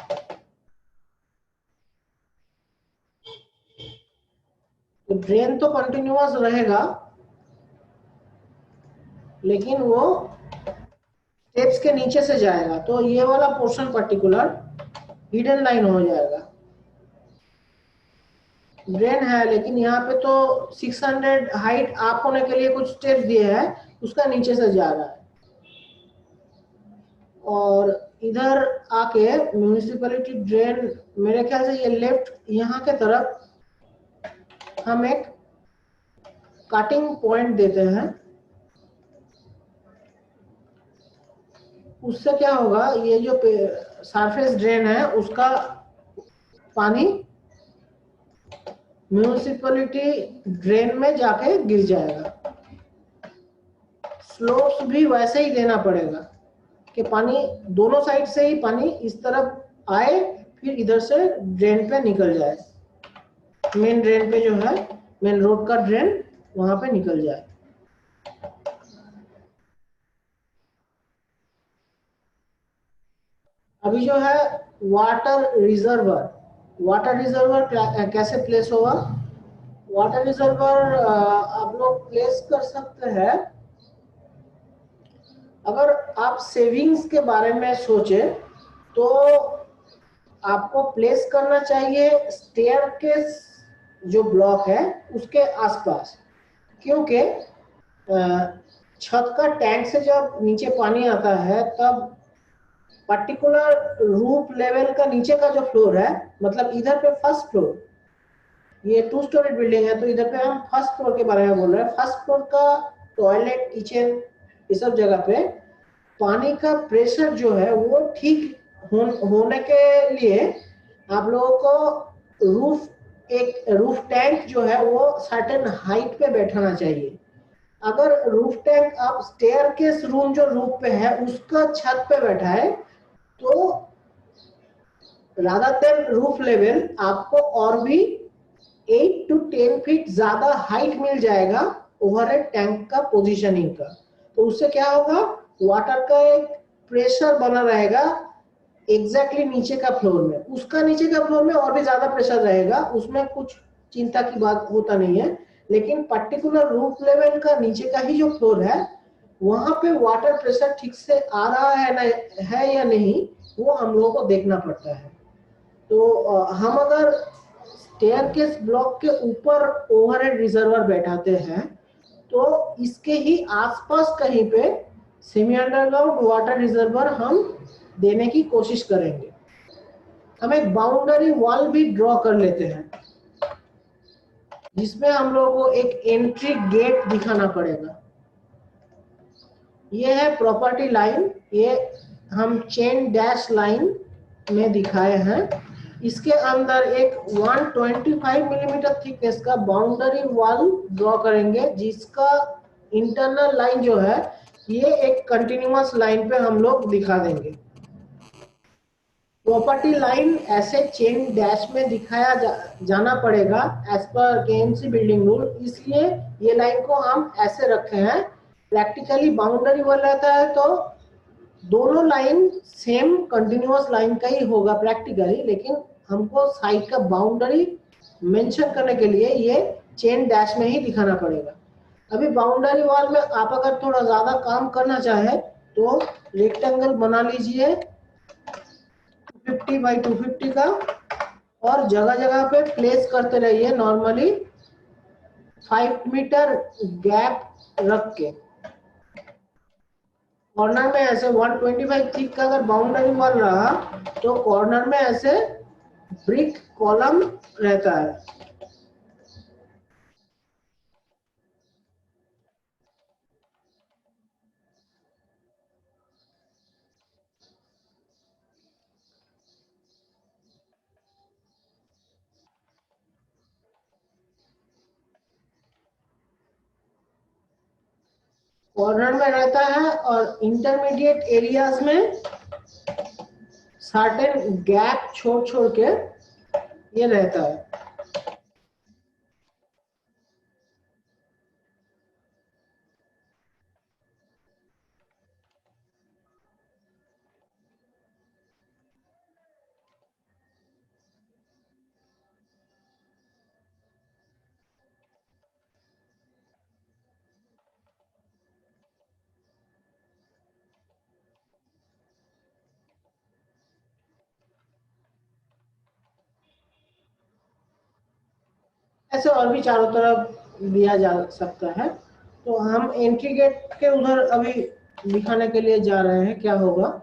तो ड्रेन तो कंटिन्यूअस रहेगा लेकिन वो स्टेप्स के नीचे से जाएगा, तो ये वाला पोर्शन पर्टिकुलर हिडन लाइन हो जाएगा। ड्रेन है लेकिन यहाँ पे तो 600 हाइट अप होने के लिए कुछ स्टेप्स दिए हैं, उसका नीचे से जा रहा है। और इधर आके म्यूनिसिपैलिटी ड्रेन, मेरे ख्याल से ये लेफ्ट यहाँ के तरफ हम एक कटिंग पॉइंट देते हैं। उससे क्या होगा, ये जो सरफेस ड्रेन है उसका पानी म्यूनिसिपैलिटी ड्रेन में जाके गिर जाएगा। स्लोप्स भी वैसे ही देना पड़ेगा कि पानी दोनों साइड से ही पानी इस तरफ आए, फिर इधर से ड्रेन पे निकल जाए, मेन ड्रेन पे जो है, मेन रोड का ड्रेन वहां पे निकल जाए। अभी जो है वाटर रिजर्वर, वाटर रिजर्वर कैसे प्लेस होगा? वाटर रिजर्वर आप लोग प्लेस कर सकते हैं, अगर आप सेविंग्स के बारे में सोचे तो आपको प्लेस करना चाहिए स्टेयरकेस जो ब्लॉक है उसके आसपास, क्योंकि छत का टैंक से जब नीचे पानी आता है तब पर्टिकुलर रूफ लेवल का नीचे का जो फ्लोर है, मतलब इधर पे फर्स्ट फ्लोर, ये 2 स्टोरी बिल्डिंग है, तो इधर पे हम फर्स्ट फ्लोर के बारे में बोल रहे हैं। फर्स्ट फ्लोर का टॉयलेट, किचन, ये सब जगह पे पानी का प्रेशर जो है वो ठीक होने के लिए आप लोगों को एक रूफ टैंक जो है वो सर्टेन हाइट पे बैठाना चाहिए। अगर रूफ टैंक आप स्टेयरकेस रूम जो रूफ पे है उसका छत पे बैठा है, तो रादर देन रूफ लेवल आपको और भी 8 to 10 फीट ज्यादा हाइट मिल जाएगा ओवरहेड टैंक का पोजीशनिंग का। तो उससे क्या होगा, वाटर का एक प्रेशर बना रहेगा एग्जैक्टली नीचे का फ्लोर में। उसका नीचे का फ्लोर में और भी ज्यादा प्रेशर रहेगा, उसमें कुछ चिंता की बात होता नहीं है, लेकिन पर्टिकुलर रूफ लेवल का नीचे का ही जो फ्लोर है वहां पे वाटर प्रेशर ठीक से आ रहा है या नहीं, वो हम लोगों को देखना पड़ता है। तो हम अगर स्टेयरकेस ब्लॉक के ऊपर ओवरहेड रिजर्वर बैठाते हैं, तो इसके ही आसपास कहीं पे सेमी अंडरग्राउंड वाटर रिजर्वर हम देने की कोशिश करेंगे। हम एक बाउंड्री वॉल भी ड्रॉ कर लेते हैं, जिसमें हम लोगों को एक एंट्री गेट दिखाना पड़ेगा। ये है प्रॉपर्टी लाइन, ये हम चेन डैश लाइन में दिखाए हैं। इसके अंदर एक 125 मिलीमीटर थिकनेस का बाउंड्री वॉल ड्रॉ करेंगे, जिसका इंटरनल लाइन जो है ये एक कंटिन्यूअस लाइन पे हम लोग दिखा देंगे। प्रॉपर्टी लाइन ऐसे चेन डैश में दिखाया जाना पड़ेगा as per KMC building rule, इसलिए ये लाइन को हम ऐसे रखे हैं। प्रैक्टिकली बाउंड्री वॉल रहता है तो दोनों लाइन सेम कंटिन्यूअस लाइन का ही होगा प्रैक्टिकली, लेकिन हमको साइड का बाउंड्री मेंशन करने के लिए ये चेन डैश में ही दिखाना पड़ेगा। अभी बाउंड्री वॉल में आप अगर थोड़ा ज्यादा काम करना चाहे तो रेक्टेंगल बना लीजिए 250 बाई 250 का, और जगह जगह पे प्लेस करते रहिए नॉर्मली 5 मीटर गैप रख के। कॉर्नर में ऐसे 125 थिक का अगर बाउंड्री वॉल रहा तो कॉर्नर में ऐसे ब्रिक कॉलम रहता है। कॉर्नर में रहता है और इंटरमीडिएट एरियाज में सर्टेन गैप छोड़ छोड़ के ये रहता है। ऐसे और भी चारों तरफ दिया जा सकता है। तो हम एंट्री गेट के उधर अभी दिखाने के लिए जा रहे हैं क्या होगा।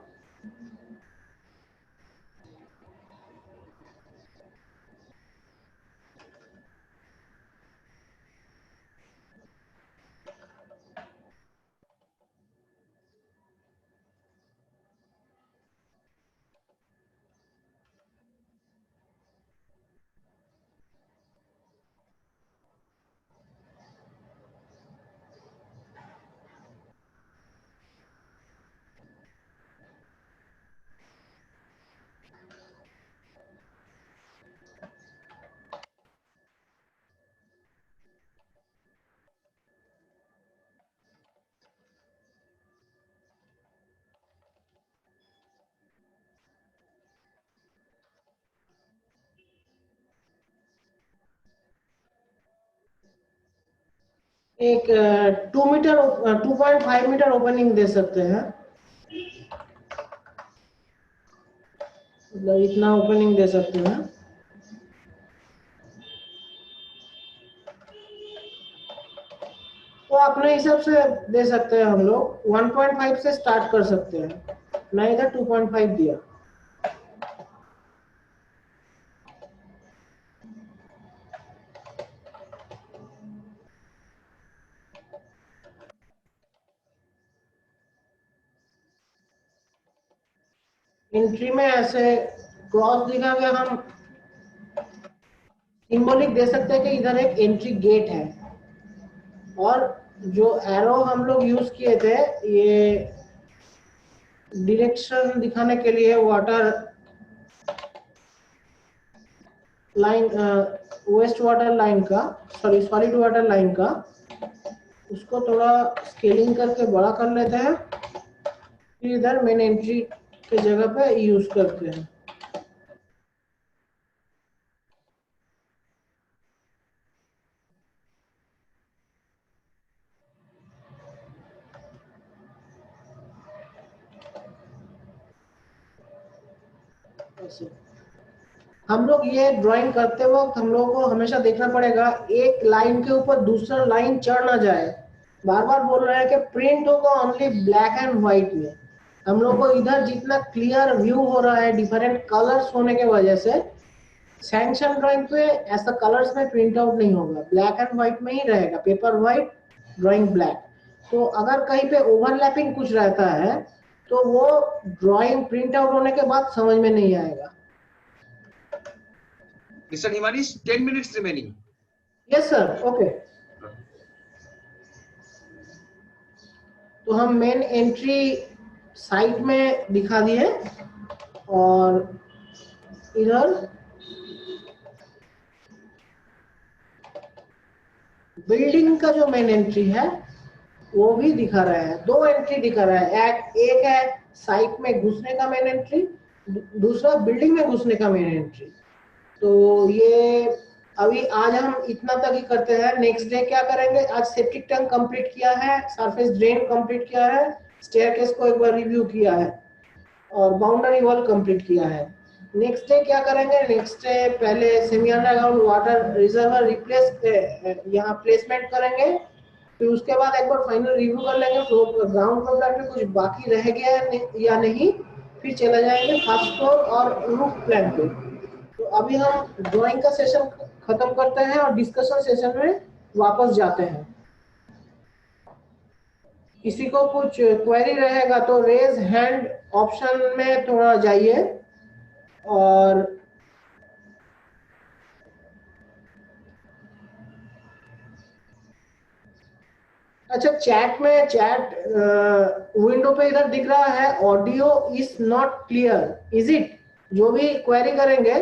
एक 2.5 मीटर ओपनिंग दे सकते हैं, मतलब इतना ओपनिंग दे सकते हैं। तो अपने हिसाब से दे सकते हैं, हम लोग 1.5 से स्टार्ट कर सकते हैं। मैं इधर 2.5 दिया। एंट्री में ऐसे क्रॉस दिखा के हम सिंबॉलिक दे सकते हैं कि इधर एक एंट्री गेट है, और जो एरो हम लोग यूज किए थे ये डायरेक्शन दिखाने के लिए water line, waste water line का, सॉरी सॉलिड वाटर लाइन का, उसको थोड़ा स्केलिंग करके बड़ा कर लेते हैं, फिर इधर मेन एंट्री के जगह पे यूज करते हैं। हम लोग ये ड्राइंग करते वक्त हम लोग को हमेशा देखना पड़ेगा एक लाइन के ऊपर दूसरा लाइन चढ़ ना जाए। बार बार बोल रहे हैं कि प्रिंट होगा ओनली ब्लैक एंड व्हाइट में। हम लोग को इधर जितना क्लियर व्यू हो रहा है डिफरेंट कलर्स होने के वजह से, सैंक्शन ड्राइंग पे ऐसा कलर्स में प्रिंट आउट नहीं होगा, ब्लैक एंड व्हाइट में ही रहेगा, पेपर व्हाइट ड्राइंग ब्लैक। तो अगर कहीं पे ओवरलैपिंग कुछ रहता है तो वो ड्राइंग प्रिंट आउट होने के बाद समझ में नहीं आएगा। Mr. Himanish, 10 minutes remaining. Yes sir, okay. तो हम मेन एंट्री साइड में दिखा दिए, और इधर बिल्डिंग का जो मेन एंट्री है वो भी दिखा रहा है। दो एंट्री दिखा रहा है, एक है साइट में घुसने का मेन एंट्री, दूसरा बिल्डिंग में घुसने का मेन एंट्री। तो ये अभी आज हम इतना तक ही करते हैं। नेक्स्ट डे क्या करेंगे, आज सेप्टिक टैंक कंप्लीट किया है, सरफेस ड्रेन कंप्लीट किया है, स्टेयरकेस को एक बार रिव्यू किया है, और बाउंड्री वॉल कंप्लीट किया है। नेक्स्ट डे क्या करेंगे, नेक्स्ट डे पहले semi underground water reservoir replace यहाँ प्लेसमेंट करेंगे, फिर उसके बाद एक बार फाइनल रिव्यू कर लेंगे ग्राउंड फ्लोर प्लान में कुछ बाकी रह गया है या नहीं, फिर चले जाएंगे फर्स्ट फ्लोर और रूफ प्लान पे। तो अभी हम ड्राइंग का सेशन खत्म करते हैं और डिस्कशन सेशन में वापस जाते हैं। किसी को कुछ क्वेरी रहेगा तो रेज हैंड ऑप्शन में थोड़ा जाइए, और अच्छा चैट में, चैट विंडो पे इधर दिख रहा है audio is not clear, is it? जो भी क्वेरी करेंगे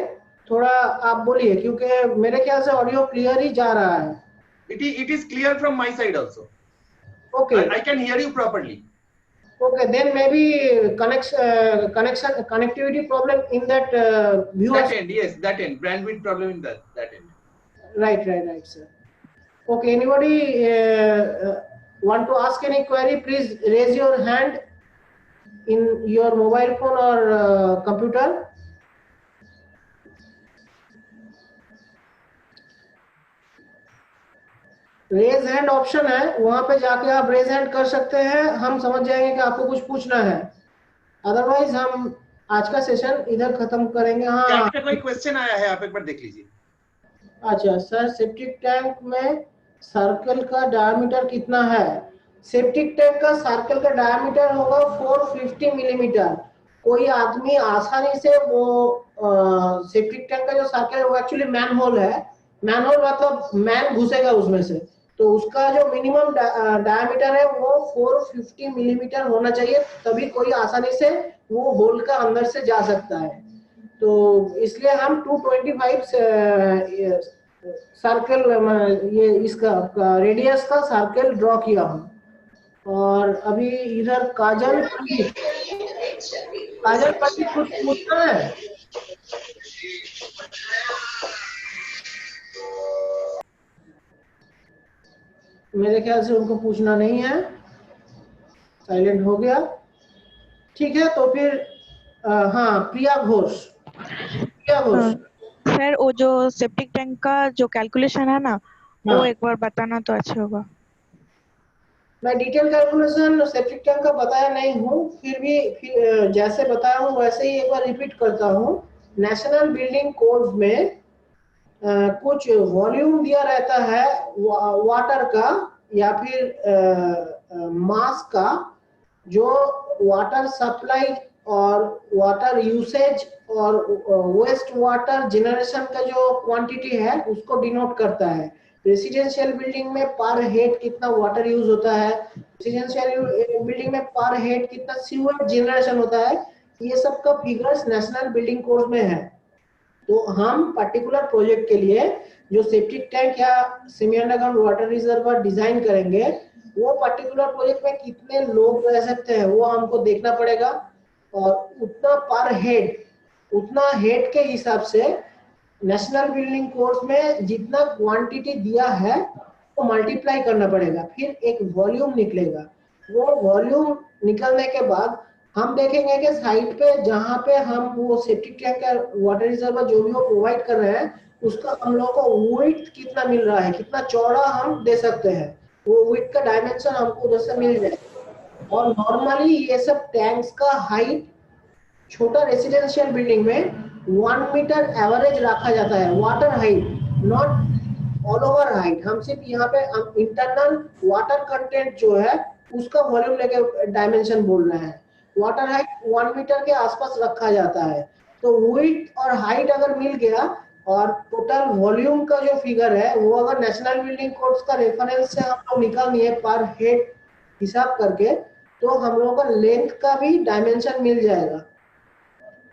थोड़ा आप बोलिए, क्योंकि मेरे ख्याल से ऑडियो क्लियर ही जा रहा है। It is clear from my side also. Okay. I can hear you properly. Okay, then maybe connectivity problem in that view. That end, yes, that end. Bandwidth problem in that end. Right, sir. Okay, anybody want to ask any query? Please raise your hand in your mobile phone or computer. Raise hand option है, वहां पे जाके आप रेज हैंड कर सकते हैं, हम समझ जाएंगे कि आपको कुछ पूछना है। अदरवाइज हम आज का सेशन इधर खत्म करेंगे। हाँ, कोई क्वेश्चन आया है, आप एक बार देख लीजिए। अच्छा सर, सेप्टिक टैंक में सर्कल का डायमीटर कितना है? सेप्टिक टैंक का सर्कल का डायमीटर होगा 450 मिलीमीटर। कोई आदमी आसानी से वो सेप्टिक टैंक का जो सर्कल है वो एक्चुअली मैन होल है, मैन होल मतलब मैन घुसेगा उसमें से, तो उसका जो मिनिमम डायमीटर है वो 450 मिलीमीटर होना चाहिए, तभी कोई आसानी से वो होल का अंदर से जा सकता है। तो इसलिए हम 225 सर्कल, ये इसका रेडियस का सर्कल ड्रॉ किया हूँ। और अभी इधर काजल पंडित कुछ पूछना है? मेरे ख्याल से उनको पूछना नहीं है, साइलेंट हो गया। ठीक है, तो फिर हाँ प्रिया घोष। सर वो जो सेप्टिक टैंक का जो कैलकुलेशन है ना, वो एक बार बताना तो अच्छा होगा। मैं डिटेल कैलकुलेशन सेप्टिक टैंक का बताया नहीं हूँ, फिर जैसे बताया हूँ वैसे ही एक बार रिपीट करता हूँ। नेशनल बिल्डिंग कोड में कुछ वॉल्यूम दिया रहता है वाटर का या फिर मास का, जो वाटर सप्लाई और वाटर यूसेज और वेस्ट वाटर जनरेशन का जो क्वांटिटी है उसको डिनोट करता है। रेसिडेंशियल बिल्डिंग में पर हेड कितना वाटर यूज होता है, रेसिडेंशियल बिल्डिंग में पर हेड कितना सीवर जनरेशन होता है, ये सब का फिगर्स नेशनल बिल्डिंग कोड में है। तो हम पर्टिकुलर प्रोजेक्ट के लिए जो सेप्टिक टैंक या semi underground water reservoir design करेंगे, वो पर्टिकुलर प्रोजेक्ट में कितने लोग रह सकते हैं वो हमको देखना पड़ेगा, और उतना हेड के हिसाब से नेशनल बिल्डिंग कोर्स में जितना क्वांटिटी दिया है वो मल्टीप्लाई करना पड़ेगा, फिर एक वॉल्यूम निकलेगा। वो वॉल्यूम निकलने के बाद हम देखेंगे कि साइट पे जहाँ पे हम वो सेप्टिक टैंक का वाटर रिजर्वर जो भी वो प्रोवाइड कर रहे हैं उसका हम लोग को विड्थ कितना मिल रहा है, कितना चौड़ा हम दे सकते हैं, वो विड्थ का डायमेंशन हमको उधर से मिल जाए। और नॉर्मली ये सब टैंक्स का हाइट छोटा रेसिडेंशियल बिल्डिंग में 1 मीटर एवरेज रखा जाता है, water height, not all over height. हम सिर्फ यहाँ पे हम इंटरनल वाटर कंटेंट जो है उसका वॉल्यूम लेके डायमेंशन बोल रहे हैं। वाटर हाइट 1 मीटर के आसपास रखा जाता है। तो विड्थ और हाइट अगर मिल गया और टोटल वॉल्यूम का जो फिगर है वो अगर नेशनल बिल्डिंग कोड्स का रेफरेंस से हम लोग निकालेंगे पर हेड हिसाब करके, तो हम लोगों का लेंथ का भी डायमेंशन मिल जाएगा।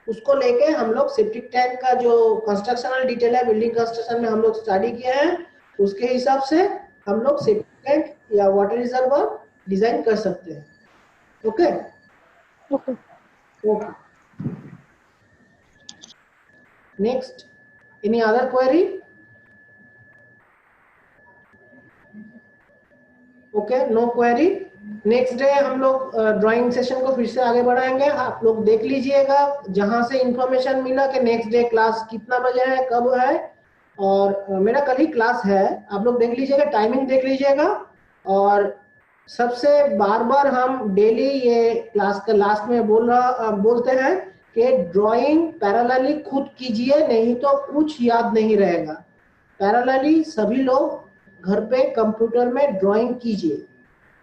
उसको लेके हम लोग सेप्टिक टैंक का जो कंस्ट्रक्शनल डिटेल है बिल्डिंग कंस्ट्रक्शन में हम लोग स्टडी किए हैं, उसके हिसाब से हम लोग सेप्टिक टैंक या वाटर रिजर्वर डिजाइन कर सकते हैं। Okay okay. Okay, next, any other query? Okay, no query. Next day हम लोग ड्राइंग सेशन को फिर से आगे बढ़ाएंगे। आप लोग देख लीजिएगा जहां से इंफॉर्मेशन मिला कि नेक्स्ट डे क्लास कितना बजे है, कब है, और मेरा कल ही क्लास है, आप लोग देख लीजिएगा, टाइमिंग देख लीजिएगा। और सबसे बार बार हम डेली ये क्लास का लास्ट में बोलते हैं कि ड्राइंग पैरेलली खुद कीजिए, नहीं तो कुछ याद नहीं रहेगा। पैरेलली सभी लोग घर पे कंप्यूटर में ड्राइंग कीजिए।